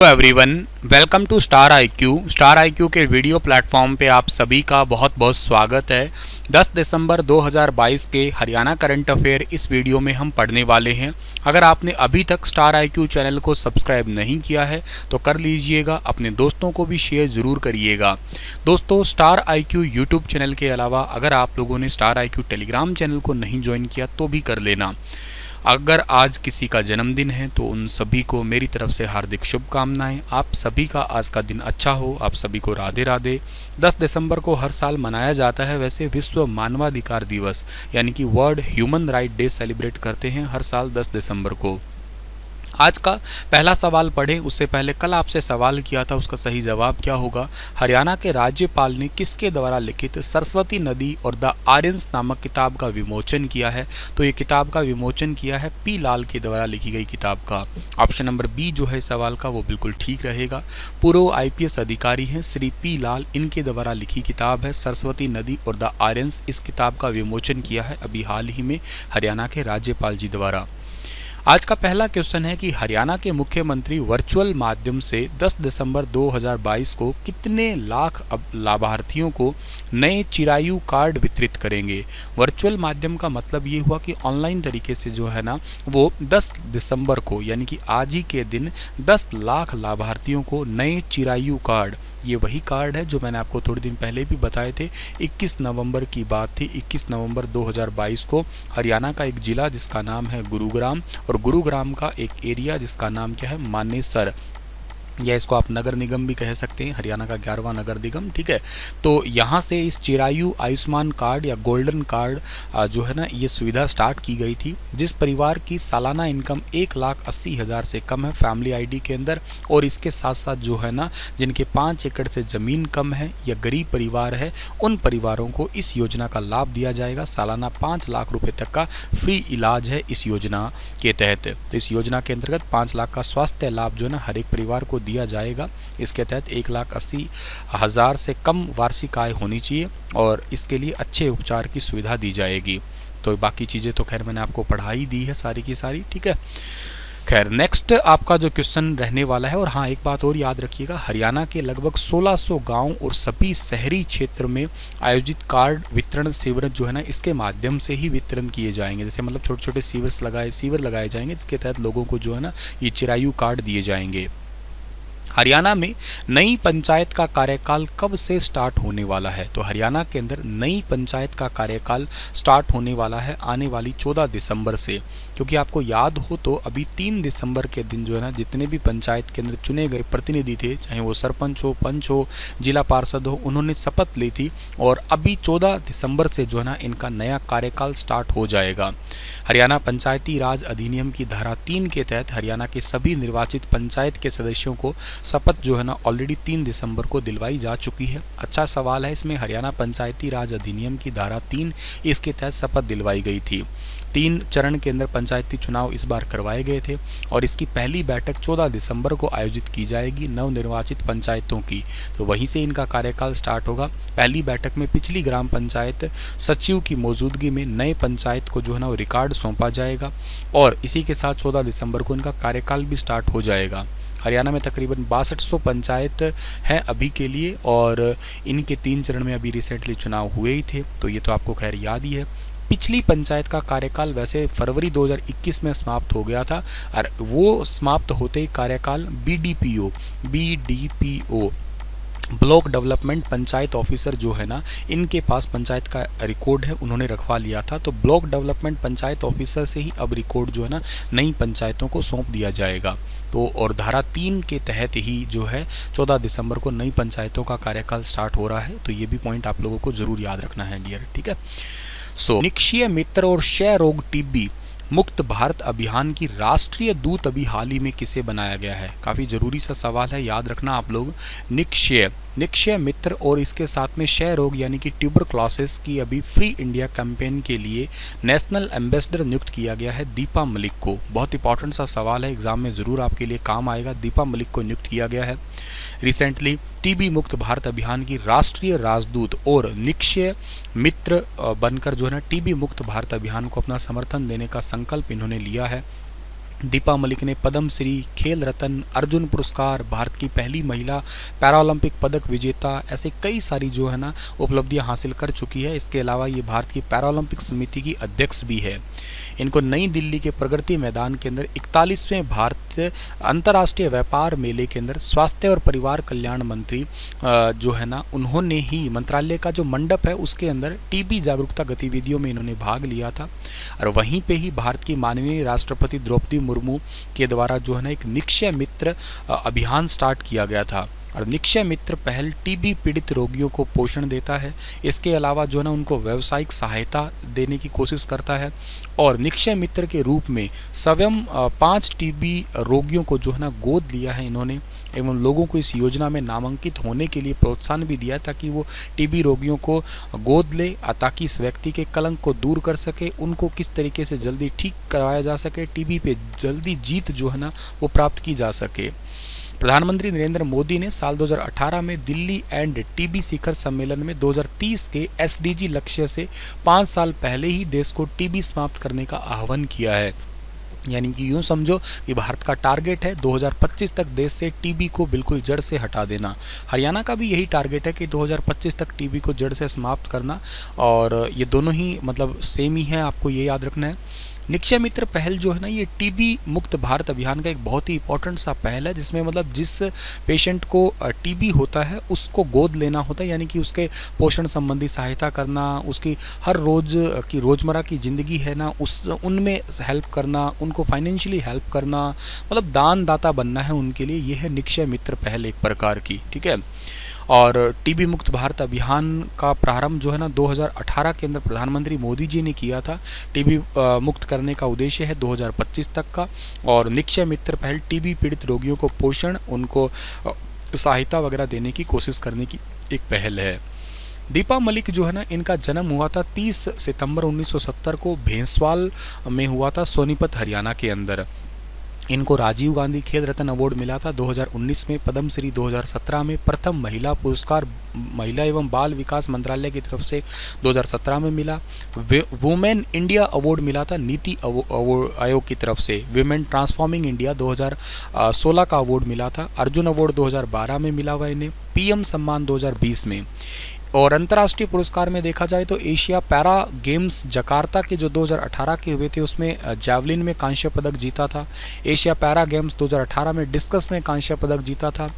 Hello everyone, welcome to star IQ के video platform पे आप सभी का बहुत बहुत स्वागत है। 10 दिसंबर 2022 के हरियाणा करंट अफेयर इस वीडियो में हम पढ़ने वाले हैं। अगर आपने अभी तक स्टार आईक्यू चैनल को सब्सक्राइब नहीं किया है तो कर लीजिएगा, अपने दोस्तों को भी शेयर ज़रूर करिएगा। दोस्तों, स्टार आईक्यू यूट्यूब चैनल के अलावा अगर आप लोगों ने स्टार आईक्यू टेलीग्राम चैनल को नहीं ज्वाइन किया तो भी कर लेना। अगर आज किसी का जन्मदिन है तो उन सभी को मेरी तरफ से हार्दिक शुभकामनाएं। आप सभी का आज का दिन अच्छा हो। आप सभी को राधे राधे। 10 दिसंबर को हर साल मनाया जाता है वैसे विश्व मानवाधिकार दिवस यानी कि world human right day celebrate करते हैं हर साल 10 दिसंबर को। आज का पहला सवाल पढ़ें उससे पहले कल आपसे सवाल किया था, उसका सही जवाब क्या होगा। हरियाणा के राज्यपाल ने किसके द्वारा लिखित सरस्वती नदी और द आर्यंस नामक किताब का विमोचन किया है? तो ये किताब का विमोचन किया है पी लाल के द्वारा लिखी गई किताब का। ऑप्शन नंबर बी जो है सवाल का वो बिल्कुल ठीक रहेगा। पूर्व IPS अधिकारी हैं श्री पी लाल, इनके द्वारा लिखी किताब है सरस्वती नदी और द आर्यंस। इस किताब का विमोचन किया है अभी हाल ही में हरियाणा के राज्यपाल जी द्वारा। आज का पहला क्वेश्चन है कि हरियाणा के मुख्यमंत्री वर्चुअल माध्यम से 10 दिसंबर 2022 को कितने लाख लाभार्थियों को नए चिरायु कार्ड वितरित करेंगे? वर्चुअल माध्यम का मतलब ये हुआ कि ऑनलाइन तरीके से जो है ना वो 10 दिसंबर को यानी कि आज ही के दिन 10 लाख लाभार्थियों को नए चिरायु कार्ड, ये वही कार्ड है जो मैंने आपको थोड़े दिन पहले भी बताए थे। 21 नवंबर की बात थी। 21 नवंबर 2022 को हरियाणा का एक जिला जिसका नाम है गुरुग्राम और गुरुग्राम का एक एरिया जिसका नाम क्या है मानेसर, या इसको आप नगर निगम भी कह सकते हैं, हरियाणा का 11वां नगर निगम, ठीक है। तो यहाँ से इस चिरायु आयुष्मान कार्ड या गोल्डन कार्ड जो है ना ये सुविधा स्टार्ट की गई थी। जिस परिवार की सालाना इनकम 1,80,000 से कम है फैमिली आईडी के अंदर, और इसके साथ साथ जो है ना जिनके 5 एकड़ से ज़मीन कम है या गरीब परिवार है, उन परिवारों को इस योजना का लाभ दिया जाएगा। सालाना 5 लाख रुपये तक का फ्री इलाज है इस योजना के तहत। तो इस योजना के अंतर्गत 5 लाख का स्वास्थ्य लाभ जो है ना हर एक परिवार को दिया जाएगा। इसके तहत 1,80,000 से कम वार्षिक आय होनी चाहिए और इसके लिए अच्छे उपचार की सुविधा दी जाएगी। तो बाकी चीज़ें तो खैर मैंने आपको पढ़ाई दी है सारी की सारी, ठीक है। खैर नेक्स्ट आपका जो क्वेश्चन रहने वाला है, और हाँ एक बात और याद रखिएगा, हरियाणा के लगभग 1600 गांव और सभी शहरी क्षेत्र में आयोजित कार्ड वितरण शिविर जो है ना इसके माध्यम से ही वितरण किए जाएंगे। जैसे मतलब छोटे छोटे शिविर लगाए जाएंगे जिसके तहत लोगों को जो है ना ये चिरायु कार्ड दिए जाएंगे। हरियाणा में नई पंचायत का कार्यकाल कब से स्टार्ट होने वाला है? तो हरियाणा के अंदर नई पंचायत का कार्यकाल स्टार्ट होने वाला है आने वाली 14 दिसंबर से। क्योंकि आपको याद हो तो अभी 3 दिसंबर के दिन जो है ना जितने भी पंचायत के अंदर चुने गए प्रतिनिधि थे, चाहे वो सरपंच हो, पंच हो, जिला पार्षद हो, उन्होंने शपथ ली थी और अभी 14 दिसंबर से जो है ना इनका नया कार्यकाल स्टार्ट हो जाएगा। हरियाणा पंचायती राज अधिनियम की धारा 3 के तहत हरियाणा के सभी निर्वाचित पंचायत के सदस्यों को शपथ जो है ना ऑलरेडी 3 दिसंबर को दिलवाई जा चुकी है। अच्छा सवाल है इसमें, हरियाणा पंचायती राज अधिनियम की धारा 3 इसके तहत शपथ दिलवाई गई थी। 3 चरण के अंदर पंचायती चुनाव इस बार करवाए गए थे और इसकी पहली बैठक 14 दिसंबर को आयोजित की जाएगी नवनिर्वाचित पंचायतों की। तो वहीं से इनका कार्यकाल स्टार्ट होगा। पहली बैठक में पिछली ग्राम पंचायत सचिव की मौजूदगी में नए पंचायत को जो है ना वो रिकॉर्ड सौंपा जाएगा और इसी के साथ 14 दिसंबर को इनका कार्यकाल भी स्टार्ट हो जाएगा। हरियाणा में तकरीबन 6200 पंचायत हैं अभी के लिए और इनके 3 चरण में अभी रिसेंटली चुनाव हुए ही थे, तो ये तो आपको खैर याद ही है। पिछली पंचायत का कार्यकाल वैसे फरवरी 2021 में समाप्त हो गया था और वो समाप्त होते ही कार्यकाल BDPO block development panchayat officer जो है ना इनके पास पंचायत का रिकॉर्ड है, उन्होंने रखवा लिया था। तो ब्लॉक डेवलपमेंट पंचायत ऑफिसर से ही अब रिकॉर्ड जो है ना नई पंचायतों को सौंप दिया जाएगा। तो और धारा 3 के तहत ही जो है 14 दिसंबर को नई पंचायतों का कार्यकाल स्टार्ट हो रहा है। तो ये भी पॉइंट आप लोगों को जरूर याद रखना है डियर, ठीक है। सो निक्षय मित्र और क्षय रोग TB मुक्त भारत अभियान की राष्ट्रीय दूत अभी हाल ही में किसे बनाया गया है? काफ़ी ज़रूरी सा सवाल है, याद रखना आप लोग। निक्षय मित्र और इसके साथ में क्षय रोग यानी कि ट्यूबरक्लोसिस की अभी फ्री इंडिया कैंपेन के लिए नेशनल एम्बेसडर नियुक्त किया गया है दीपा मलिक को। बहुत इंपॉर्टेंट सा सवाल है, एग्जाम में ज़रूर आपके लिए काम आएगा। दीपा मलिक को नियुक्त किया गया है। रिसेंटली TB मुक्त भारत अभियान की राष्ट्रीय राजदूत और निक्षय मित्र बनकर जो है ना TB मुक्त भारत अभियान को अपना समर्थन देने का संकल्प इन्होंने लिया है। दीपा मलिक ने पद्म श्री, खेल रत्न, अर्जुन पुरस्कार, भारत की पहली महिला पैरालंपिक पदक विजेता, ऐसे कई सारी जो है ना उपलब्धियां हासिल कर चुकी है। इसके अलावा ये भारत की पैरालंपिक समिति की अध्यक्ष भी है। इनको नई दिल्ली के प्रगति मैदान के अंदर 41वें भारतीय अंतर्राष्ट्रीय व्यापार मेले के अंदर स्वास्थ्य और परिवार कल्याण मंत्री जो है ना उन्होंने ही मंत्रालय का जो मंडप है उसके अंदर टीबी जागरूकता गतिविधियों में इन्होंने भाग लिया था। और वहीं पे ही भारत की माननीय राष्ट्रपति द्रौपदी मुर्मू के द्वारा जो है ना एक निक्षय मित्र अभियान स्टार्ट किया गया था। और निक्षय मित्र पहल टीबी पीड़ित रोगियों को पोषण देता है। इसके अलावा जो है ना उनको व्यावसायिक सहायता देने की कोशिश करता है। और निक्षय मित्र के रूप में स्वयं 5 टीबी रोगियों को जो है ना गोद लिया है इन्होंने, एवं लोगों को इस योजना में नामांकित होने के लिए प्रोत्साहन भी दिया ताकि वो टीबी रोगियों को गोद ले, ताकि इस व्यक्ति के कलंक को दूर कर सके, उनको किस तरीके से जल्दी ठीक करवाया जा सके, टीबी पे जल्दी जीत जो है ना वो प्राप्त की जा सके। प्रधानमंत्री नरेंद्र मोदी ने साल 2018 में दिल्ली एंड टीबी शिखर सम्मेलन में 2030 के एसडीजी लक्ष्य से 5 साल पहले ही देश को टीबी समाप्त करने का आह्वान किया है। यानी कि यूँ समझो कि भारत का टारगेट है 2025 तक देश से टीबी को बिल्कुल जड़ से हटा देना। हरियाणा का भी यही टारगेट है कि 2025 तक टीबी को जड़ से समाप्त करना, और ये दोनों ही मतलब सेम ही है, आपको ये याद रखना है। निक्षय मित्र पहल जो है ना ये टीबी मुक्त भारत अभियान का एक बहुत ही इंपॉर्टेंट सा पहल है, जिसमें मतलब जिस पेशेंट को टीबी होता है उसको गोद लेना होता है, यानी कि उसके पोषण संबंधी सहायता करना, उसकी हर रोज़ की रोज़मर्रा की ज़िंदगी है ना उनमें हेल्प करना, उनको फाइनेंशियली हेल्प करना, मतलब दान दाता बनना है उनके लिए। ये है निक्षय मित्र पहल एक प्रकार की, ठीक है। और टीबी मुक्त भारत अभियान का प्रारंभ जो है ना 2018 के अंदर प्रधानमंत्री मोदी जी ने किया था। टीबी मुक्त करने का उद्देश्य है 2025 तक का। और निक्षय मित्र पहल टीबी पीड़ित रोगियों को पोषण, उनको सहायता वगैरह देने की कोशिश करने की एक पहल है। दीपा मलिक जो है ना इनका जन्म हुआ था 30 सितंबर 1970 को भैंसवाल में हुआ था, सोनीपत हरियाणा के अंदर। इनको राजीव गांधी खेल रत्न अवार्ड मिला था 2019 में। पद्म श्री 2017 में। प्रथम महिला पुरस्कार महिला एवं बाल विकास मंत्रालय की तरफ से 2017 में मिला। वुमेन इंडिया अवार्ड मिला था नीति आयोग की तरफ से। विमेन ट्रांसफॉर्मिंग इंडिया 2016 का अवार्ड मिला था। अर्जुन अवार्ड 2012 में मिला हुआ इन्हें। पीएम सम्मान 2020 में। और अंतर्राष्ट्रीय पुरस्कार में देखा जाए तो एशिया पैरा गेम्स जकार्ता के जो 2018 के हुए थे उसमें जैवलिन में कांस्य पदक जीता था। एशिया पैरा गेम्स 2018 में डिस्कस में कांस्य पदक जीता था।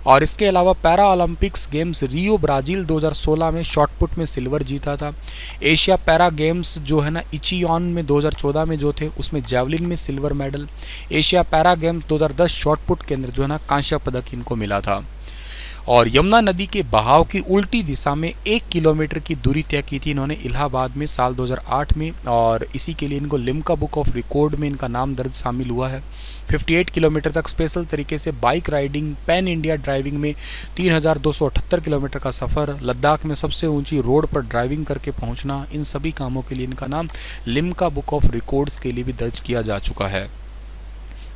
और इसके अलावा पैरा ओलंपिक्स गेम्स रियो ब्राज़ील 2016 में शॉटपुट में सिल्वर जीता था। एशिया पैरा गेम्स जो है ना इचियॉन में 2014 में जो थे उसमें जैवलिन में silver medal. Asia para games 2010 shot put के अंदर जो है ना कांस्य पदक इनको मिला था। और यमुना नदी के बहाव की उल्टी दिशा में 1 किलोमीटर की दूरी तय की थी इन्होंने इलाहाबाद में साल 2008 में। और इसी के लिए इनको लिम्का बुक ऑफ रिकॉर्ड में इनका नाम दर्ज शामिल हुआ है। 58 किलोमीटर तक स्पेशल तरीके से bike riding, pan India driving में 3278 किलोमीटर का सफ़र, लद्दाख में सबसे ऊंची रोड पर ड्राइविंग करके पहुंचना, इन सभी कामों के लिए इनका नाम लिम्का बुक ऑफ रिकॉर्ड्स के लिए भी दर्ज किया जा चुका है।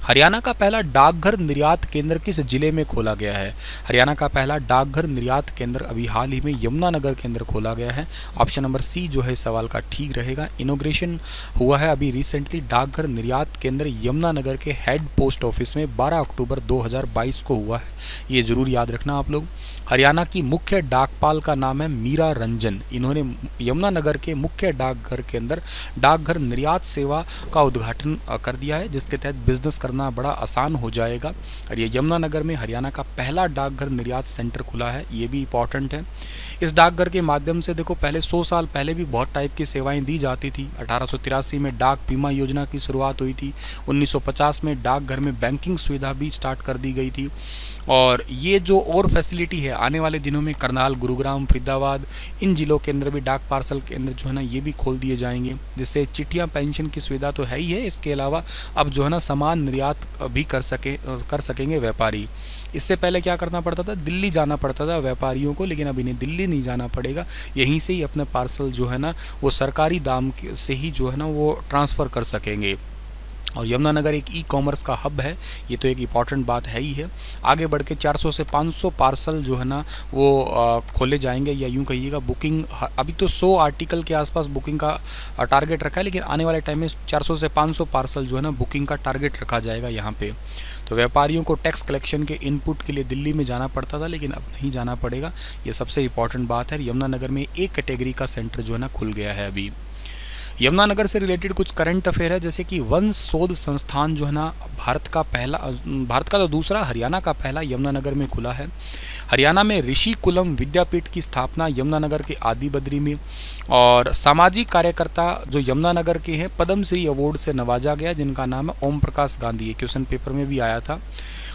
हरियाणा का पहला डाकघर निर्यात केंद्र किस जिले में खोला गया है? हरियाणा का पहला डाकघर निर्यात केंद्र अभी हाल ही में यमुनानगर के अंदर खोला गया है। ऑप्शन नंबर सी जो है सवाल का ठीक रहेगा। इनोग्रेशन हुआ है अभी रिसेंटली डाकघर निर्यात केंद्र यमुनानगर के हेड पोस्ट ऑफिस में 12 अक्टूबर 2022 को हुआ है। ये जरूर याद रखना आप लोग। हरियाणा की मुख्य डाकपाल का नाम है मीरा रंजन। इन्होंने यमुनानगर के मुख्य डाकघर के अंदर डाकघर निर्यात सेवा का उद्घाटन कर दिया है, जिसके तहत बिजनेस करना बड़ा आसान हो जाएगा। और ये यमुनानगर में हरियाणा का पहला डाकघर निर्यात सेंटर खुला है, ये भी इंपॉर्टेंट है। इस डाकघर के माध्यम से देखो पहले 100 साल पहले भी बहुत टाइप की सेवाएं दी जाती थी। 1883 में डाक बीमा योजना की शुरुआत हुई थी। 1950 में डाकघर में बैंकिंग सुविधा भी स्टार्ट कर दी गई थी। और ये जो और फैसिलिटी है आने वाले दिनों में करनाल, गुरुग्राम, फरीदाबाद, इन जिलों के अंदर भी डाक पार्सल केंद्र जो है ना ये भी खोल दिए जाएंगे, जिससे चिट्ठियाँ पेंशन की सुविधा तो है ही है, इसके अलावा अब जो है ना सामान निर्यात भी कर सकेंगे व्यापारी। इससे पहले क्या करना पड़ता था, दिल्ली जाना पड़ता था व्यापारियों को, लेकिन अब इन्हें दिल्ली नहीं जाना पड़ेगा, यहीं से ही अपने पार्सल जो है ना वो सरकारी दाम से ही जो है ना वो ट्रांसफ़र कर सकेंगे। और यमुनानगर एक ई कॉमर्स का हब है, ये तो एक इम्पॉर्टेंट बात है ही है। आगे बढ़ के 400 से 500 पार्सल जो है ना वो खोले जाएंगे, या यूँ कहिएगा बुकिंग, अभी तो 100 आर्टिकल के आसपास बुकिंग का टारगेट रखा है, लेकिन आने वाले टाइम में 400 से 500 पार्सल जो है ना बुकिंग का टारगेट रखा जाएगा यहाँ पे। तो व्यापारियों को टैक्स कलेक्शन के इनपुट के लिए दिल्ली में जाना पड़ता था, लेकिन अब नहीं जाना पड़ेगा, ये सबसे इम्पॉर्टेंट बात है। यमुनानगर में एक कैटेगरी का सेंटर जो है ना खुल गया है अभी। यमुनानगर से रिलेटेड कुछ करंट अफेयर है, जैसे कि वन शोध संस्थान जो है ना भारत का तो दूसरा, हरियाणा का पहला यमुनानगर में खुला है। हरियाणा में ऋषि कुलम विद्यापीठ की स्थापना यमुनानगर के आदि बद्री में। और सामाजिक कार्यकर्ता जो यमुनानगर के हैं पद्म श्री अवार्ड से नवाजा गया, जिनका नाम है ओम प्रकाश गांधी, ये क्वेश्चन पेपर में भी आया था।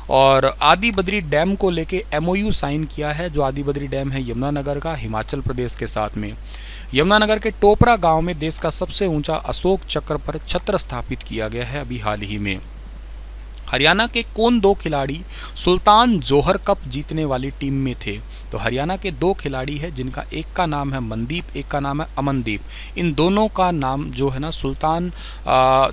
और आदि बद्री डैम को लेके MOU साइन किया है, जो आदि बद्री डैम है यमुनानगर का, हिमाचल प्रदेश के साथ में। यमुनानगर के टोपरा गांव में देश का सबसे ऊंचा अशोक चक्र पर छत्र स्थापित किया गया है अभी हाल ही में। हरियाणा के कौन 2 खिलाड़ी सुल्तान जोहर कप जीतने वाली टीम में थे? तो हरियाणा के 2 खिलाड़ी हैं, जिनका एक का नाम है मनदीप, एक का नाम है अमनदीप। इन दोनों का नाम जो है ना सुल्तान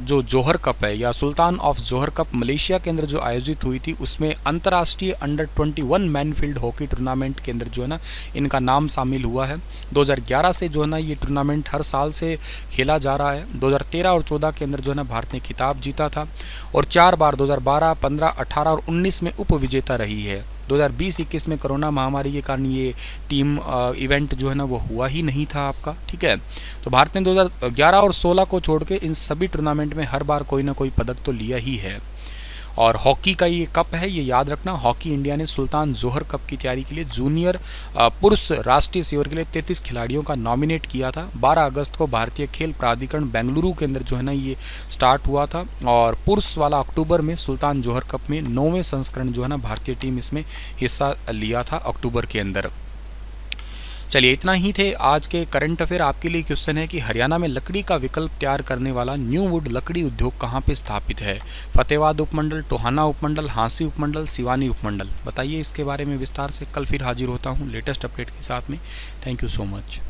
जो जोहर कप है, या सुल्तान ऑफ जोहर कप, मलेशिया के अंदर जो आयोजित हुई थी, उसमें अंतर्राष्ट्रीय अंडर 21 मैनफील्ड हॉकी टूर्नामेंट के अंदर जो है ना इनका नाम शामिल हुआ है। 2011 से जो है ना ये टूर्नामेंट हर साल से खेला जा रहा है। 2013 और 14 के अंदर जो है ना भारत ने खिताब जीता था, और 4 बार 2012, 15, 18 और 19 में उप विजेता रही है। 2020-21 में कोरोना महामारी के कारण ये टीम इवेंट जो है ना वो हुआ ही नहीं था आपका, ठीक है। तो भारत ने 2011 और 16 को छोड़ के इन सभी टूर्नामेंट में हर बार कोई ना कोई पदक तो लिया ही है। और हॉकी का ये कप है, ये याद रखना। हॉकी इंडिया ने सुल्तान जोहर कप की तैयारी के लिए जूनियर पुरुष राष्ट्रीय सीवर के लिए 33 खिलाड़ियों का नॉमिनेट किया था। 12 अगस्त को भारतीय खेल प्राधिकरण बेंगलुरु के अंदर जो है ना ये स्टार्ट हुआ था, और पुरुष वाला अक्टूबर में सुल्तान जोहर कप में 9वें संस्करण जो है ना भारतीय टीम इसमें हिस्सा लिया था अक्टूबर के अंदर। चलिए इतना ही थे आज के करंट अफेयर। आपके लिए क्वेश्चन है कि हरियाणा में लकड़ी का विकल्प तैयार करने वाला न्यू वुड लकड़ी उद्योग कहाँ पे स्थापित है? फतेहाबाद उपमंडल, टोहाना उपमंडल, हांसी उपमंडल, सिवानी उपमंडल? बताइए इसके बारे में विस्तार से। कल फिर हाजिर होता हूँ लेटेस्ट अपडेट के साथ में। Thank you so much.